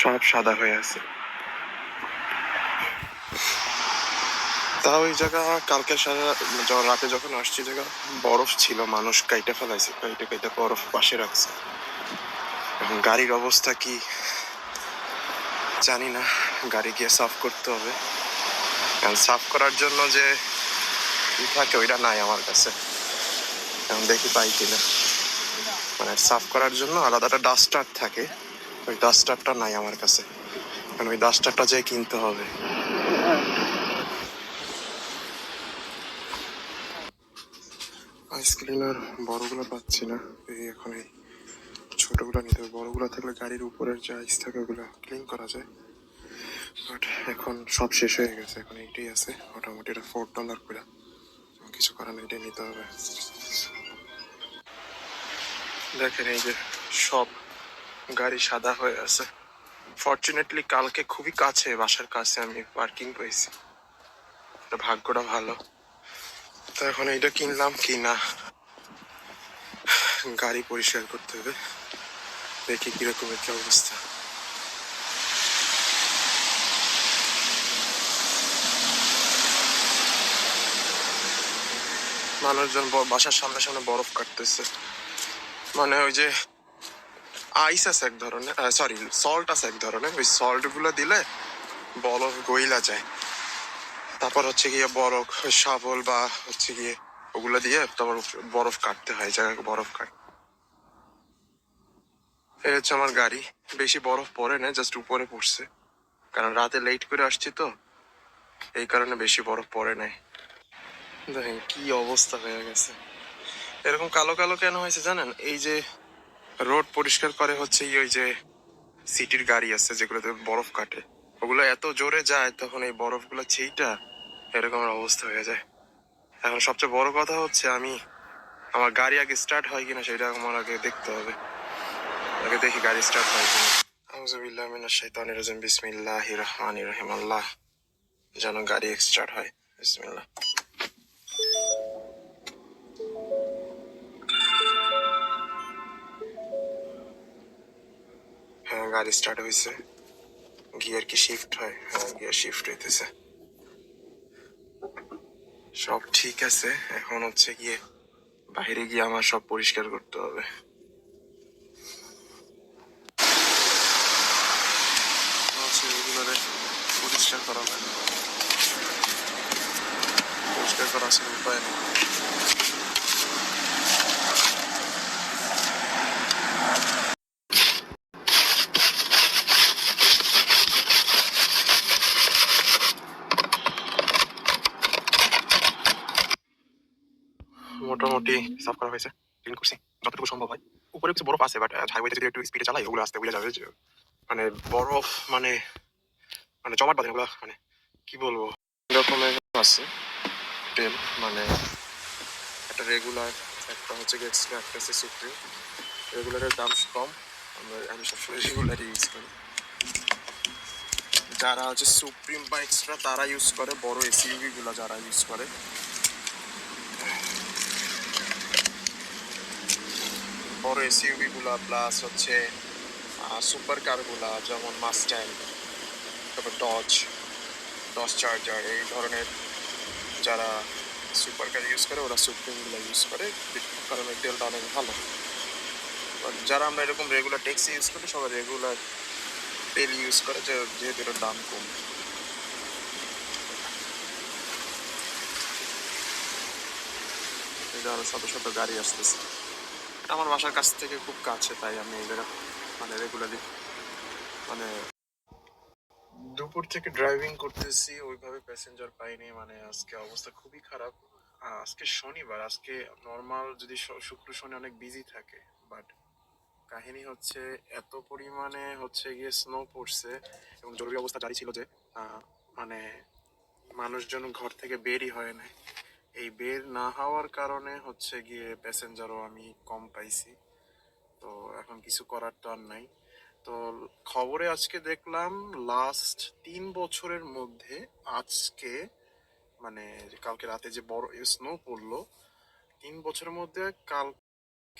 সব সাদা হয়ে আছে। তাও ওই জায়গা কালকে রাতে যখন আসছি জায়গা বরফ ছিল, মানুষ কাইটা ফেলাইছে, কাইটা কাইটা বরফ পাশে রাখছে। এখন গাড়ির অবস্থা কি জানি না, গাড়ি গিয়ে সাফ করতে হবে। কারণ সাফ করার জন্য যে থাকে ওইটা নাই আমার কাছে, এখন দেখি পাই কিনা। মানে সাফ করার জন্য আলাদা একটা ডাস্টার থাকে, ওই ডাস্টারটা নাই আমার কাছে, কারণ ওই ডাস্টারটা যে কিনতে হবে। আইস ক্লিনার বড়গুলো পাচ্ছি না, এই এখন এই ছোটগুলো নিতে হবে। বড়গুলো থাকলে গাড়ির উপরের যে আইস থাকে ওগুলো ক্লিন করা যায়, বাট এখন সব শেষ হয়ে গেছে। এখন এইটাই আছে মোটামুটি, এটা $4 করে, কিছু করার নেই, এটাই নিতে হবে। দেখেন এই যে সব গাড়ি সাদা হয়ে আছে। ফর্চুনেটলি কালকে খুবই কাছে, বাসার কাছে আমি পার্কিং পেয়েছি, ভাগ্যটা ভালো। তো এখন এইটা কিনলাম কিনা, গাড়ি পরিষ্কার করতে হবে, দেখি কিরকম কি অবস্থা। মানুষজন বাসার সামনে সামনে বরফ কাটতেছে, মানে ওই যে আইস আছে এক ধরনের, সরি সল্ট আছে এক ধরনের, ওই সল্ট গুলো দিলে বরফ গইলা যায়। তারপর হচ্ছে গিয়ে বরফ শাবল বা হচ্ছে গিয়ে ওগুলো দিয়ে তারপর বরফ কাটতে হয়, জায়গায় বরফ কাট। এই হচ্ছে আমার গাড়ি, বেশি বরফ পড়ে না, জাস্ট উপরে পড়ছে, কারণ রাতে লেট করে আসছি তো, এই কারণে বেশি বরফ পড়ে নাই। দেখেন কি অবস্থা হয়ে গেছে। এরকম কালো কালো কেন হয়েছে জানেন? এই যে রোড পরিষ্কার করে হচ্ছে ওই যে সিটির গাড়ি আছে যেগুলোতে বরফ কাটে, ওগুলো এত জোরে যায় তখন এই বরফগুলো ছিটা এরকম অবস্থা হয়ে যায়। এখন সবচেয়ে বড় কথা হচ্ছে আমার গাড়ি আগে স্টার্ট হয় কিনা সেটা আমার আগে দেখতে হবে। আগে দেখি গাড়ি স্টার্ট হয় কিনা। আউযুবিল্লাহি মিনাশ শাইতানির রাজিম, বিসমিল্লাহির রহমানির রহিম। আল্লাহ যেন গাড়ি স্টার্ট হয়। বিসমিল্লাহ। হ্যাঁ, গাড়ি স্টার্ট হয়েছে। গিয়ার কি শিফট হয়? হ্যাঁ, গিয়ার শিফট হইতেছে, সব ঠিক আছে। এখন হচ্ছে গিয়ে বাইরে গিয়ে আমার সব পরিষ্কার করতে হবে। এগুলোরে পরিষ্কার করা হয় না, পরিষ্কার করা আসলে উপায় নেই। মোটামুটি সাফ করা হয়েছে, ক্লিন করছি যতটুকু সম্ভব হয়। উপরে কিছু বরফ আছে, বাট হাইওয়েতে যদি একটু স্পিডে চালাই ওগুলো আসতে বুঝে যাবে যে মানে বরফ মানে মানে জমাট বাঁধে ওগুলো, মানে কি বলবো, এরকমের আছে তেল, মানে একটা রেগুলার, একটা হচ্ছে গিয়ে এক্সট্রা, একটা হচ্ছে সুপ্রিম। রেগুলারের দাম কম, আমি সবসময় রেগুলারই ইউজ করি। যারা হচ্ছে সুপ্রিম বা এক্সট্রা তারা ইউজ করে, বড় এসইউভি গুলা যারা ইউজ করে, বড় এসইউভি গুলা প্লাস হচ্ছে সুপার কার গুলা, যেমন মাস্ট্যাং, তারপর ডজ চার্জার, এই ধরনের যারা সুপার কার ইউজ করে ওরা সুপ্রিম গুলা ইউজ করে, কারণ ওই তেলটা অনেক ভালো। যারা আমরা এরকম রেগুলার ট্যাক্সি ইউজ করি সবাই রেগুলার তেল ইউজ করে, যেহেতু এটার দাম কম। আরো শত শত গাড়ি আসতেছে, আমার বাসার কাছ থেকে খুব কাছে, তাই আমি এদের মানে রেগুলারলি, মানে দুপুর থেকে ড্রাইভিং করতেছি, ওইভাবে প্যাসেঞ্জার পাইনি। মানে আজকে অবস্থা খুবই খারাপ। আজকে শনিবার, আজকে নর্মাল যদি শুক্র শনি অনেক বিজি থাকে, বাট কাহিনী হচ্ছে এত পরিমাণে হচ্ছে গিয়ে স্নো পড়ছে এবং জরুরি অবস্থা জারি ছিল যে মানে মানুষজন ঘর থেকে বেরই হয় না। এই বের না হওয়ার কারণে হচ্ছে গিয়ে প্যাসেঞ্জারও আমি কম পাইছি। তো এখন কিছু করার তো আর নাই। তো খবরে আজকে দেখলাম লাস্ট 3 বছরের মধ্যে আজকে, মানে কালকে রাতে যে বড় স্নো পড়লো, 3 বছরের মধ্যে কাল